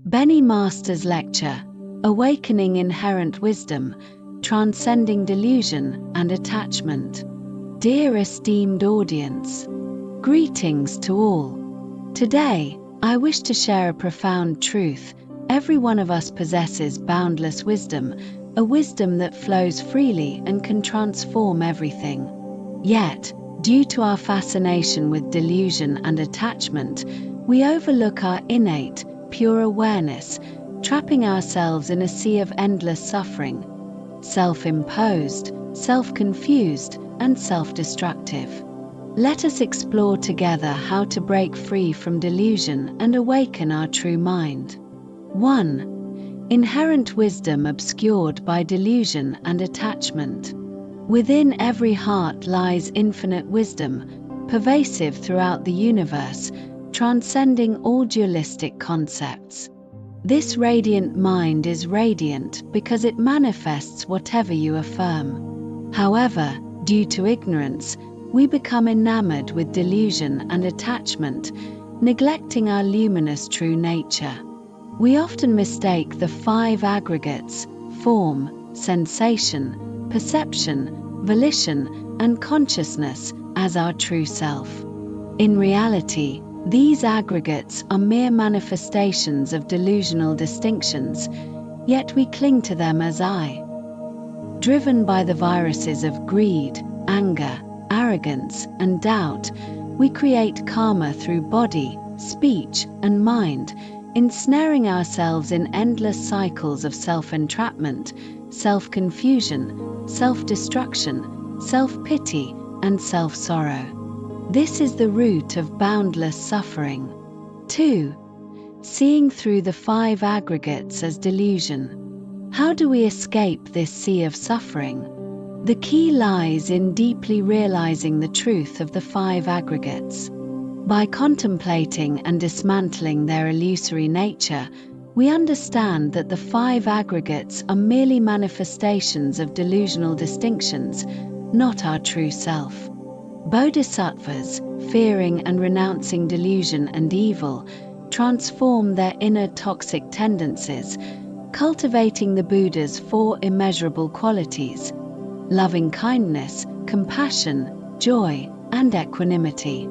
Bennie Master's lecture, Awakening Inherent Wisdom, Transcending Delusion and Attachment. Dear esteemed audience, greetings to all. Today, I wish to share a profound truth. Every one of us possesses boundless wisdom, a wisdom that flows freely and can transform everything. Yet, due to our fascination with delusion and attachment, we overlook our innate, pure awareness, trapping ourselves in a sea of endless suffering, self-imposed, self-confused, and self-destructive. Let us explore together how to break free from delusion and awaken our true mind. 1. Inherent wisdom obscured by delusion and attachment. Within every heart lies infinite wisdom, pervasive throughout the universe, transcending all dualistic concepts. This radiant mind is radiant because it manifests whatever you affirm. However, due to ignorance, we become enamored with delusion and attachment, neglecting our luminous true nature. We often mistake the 5 aggregates, form, sensation, perception, volition, and consciousness, as our true self. In reality, these aggregates are mere manifestations of delusional distinctions, yet we cling to them as I. Driven by the viruses of greed, anger, arrogance, and doubt, we create karma through body, speech, and mind, ensnaring ourselves in endless cycles of self-entrapment, self-confusion, self-destruction, self-pity, and self-sorrow. This is the root of boundless suffering. 2. Seeing through the 5 aggregates as delusion. How do we escape this sea of suffering? The key lies in deeply realizing the truth of the 5 aggregates. By contemplating and dismantling their illusory nature, we understand that the 5 aggregates are merely manifestations of delusional distinctions, not our true self. Bodhisattvas, fearing and renouncing delusion and evil, transform their inner toxic tendencies, cultivating the Buddha's 4 immeasurable qualities: loving kindness, compassion, joy, and equanimity.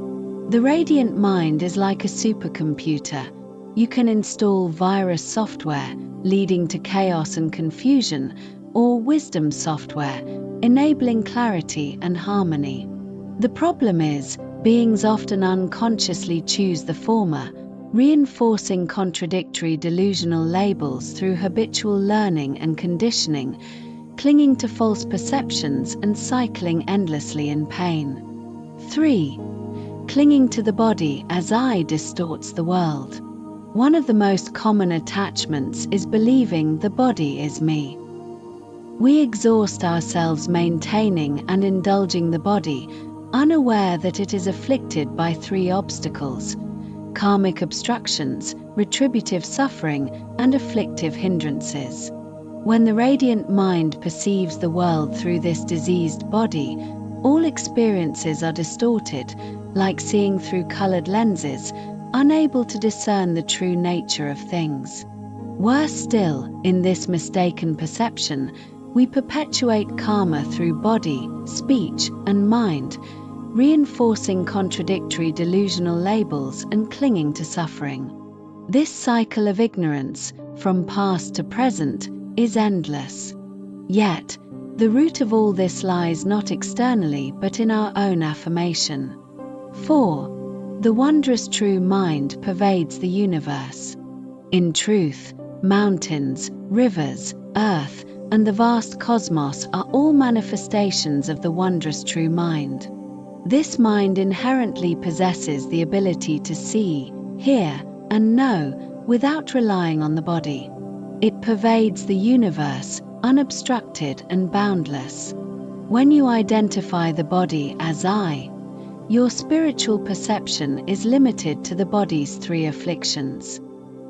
The radiant mind is like a supercomputer. You can install virus software, leading to chaos and confusion, or wisdom software, enabling clarity and harmony. The problem is, beings often unconsciously choose the former, reinforcing contradictory delusional labels through habitual learning and conditioning, clinging to false perceptions and cycling endlessly in pain. 3. Clinging to the body as I distorts the world. One of the most common attachments is believing the body is me. We exhaust ourselves maintaining and indulging the body, unaware that it is afflicted by 3 obstacles: karmic obstructions, retributive suffering, and afflictive hindrances. When the radiant mind perceives the world through this diseased body, all experiences are distorted, like seeing through colored lenses, unable to discern the true nature of things. Worse still, in this mistaken perception, we perpetuate karma through body, speech, and mind, reinforcing contradictory delusional labels and clinging to suffering. This cycle of ignorance, from past to present, is endless. Yet, the root of all this lies not externally but in our own affirmation. 4. The wondrous true mind pervades the universe. In truth, mountains, rivers, earth, and the vast cosmos are all manifestations of the wondrous true mind. This mind inherently possesses the ability to see, hear, and know without relying on the body. It pervades the universe, unobstructed and boundless. When you identify the body as I, your spiritual perception is limited to the body's 3 afflictions.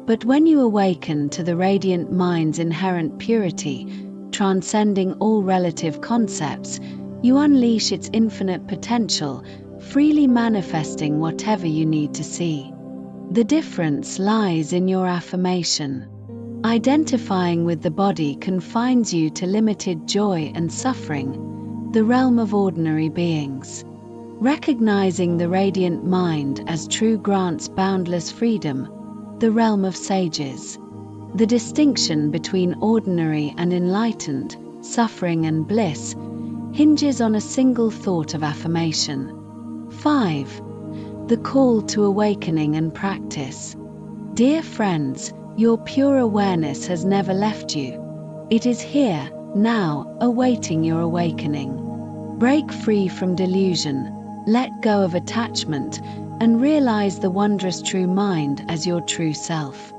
But when you awaken to the radiant mind's inherent purity, transcending all relative concepts, you unleash its infinite potential, freely manifesting whatever you need to see. The difference lies in your affirmation. Identifying with the body confines you to limited joy and suffering, the realm of ordinary beings. Recognizing the radiant mind as true grants boundless freedom, the realm of sages. The distinction between ordinary and enlightened, suffering and bliss, hinges on a single thought of affirmation. 5. The call to awakening and practice. Dear friends, your pure awareness has never left you. It is here, now, awaiting your awakening. Break free from delusion, let go of attachment, and realize the wondrous true mind as your true self.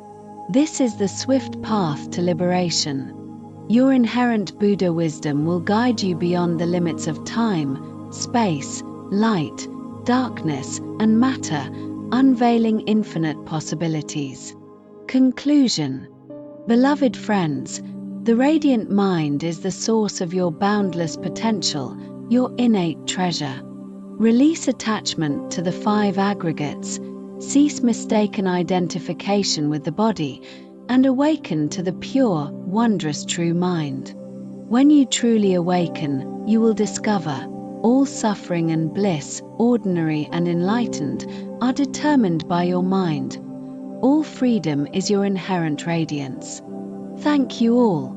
This is the swift path to liberation. Your inherent Buddha wisdom will guide you beyond the limits of time, space, light, darkness, and matter, unveiling infinite possibilities. Conclusion. Beloved friends, the radiant mind is the source of your boundless potential, your innate treasure. Release attachment to the 5 aggregates, cease mistaken identification with the body, and awaken to the pure, wondrous true mind. When you truly awaken, you will discover all suffering and bliss, ordinary and enlightened, are determined by your mind. All freedom is your inherent radiance. Thank you all.